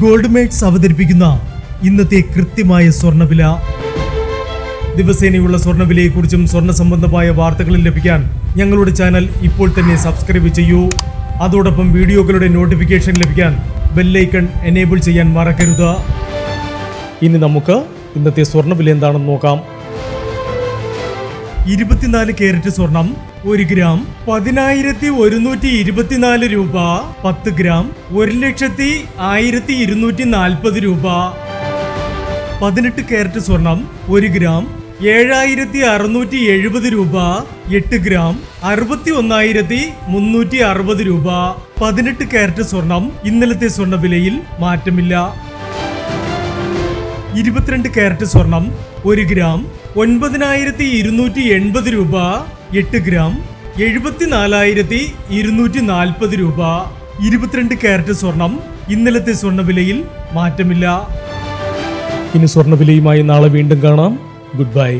Gold makes അവതരിപ്പിക്കുന്ന ഇന്നത്തെ കൃത്യമായ സ്വർണ്ണവില. ദിവസേനയുള്ള സ്വർണ്ണവിലയെക്കുറിച്ചും സ്വർണ്ണ സംബന്ധമായ വാർത്തകളും ലഭിക്കാൻ ഞങ്ങളുടെ ചാനൽ ഇപ്പോൾ തന്നെ സബ്സ്ക്രൈബ് ചെയ്യൂ. അതോടൊപ്പം വീഡിയോകളുടെ നോട്ടിഫിക്കേഷൻ ലഭിക്കാൻ ബെല്ലൈക്കൺ എനേബിൾ ചെയ്യാൻ മറക്കരുത്. ഇനി നമുക്ക് ഇന്നത്തെ സ്വർണ്ണവില എന്താണെന്ന് നോക്കാം. 24 കാരറ്റ് സ്വർണം 1 ഗ്രാം 10,124 രൂപ. 10 ഗ്രാം 1,01,240 രൂപ. 18 കാരറ്റ് സ്വർണം 1 ഗ്രാം 7,670 രൂപ. 8 ഗ്രാം 61,360 രൂപ. 18 കാരറ്റ് സ്വർണം ഇന്നലത്തെ സ്വർണ്ണവിലയിൽ മാറ്റമില്ല. 22 കാരറ്റ് സ്വർണം 1 ഗ്രാം 9,280 രൂപ. 8 ഗ്രാം 74,240 രൂപ. 22 കാരറ്റ് സ്വർണം ഇന്നലത്തെ സ്വർണ്ണവിലയിൽ മാറ്റമില്ല. ഇനി സ്വർണ്ണവിലയുമായി നാളെ വീണ്ടും കാണാം. Good bye.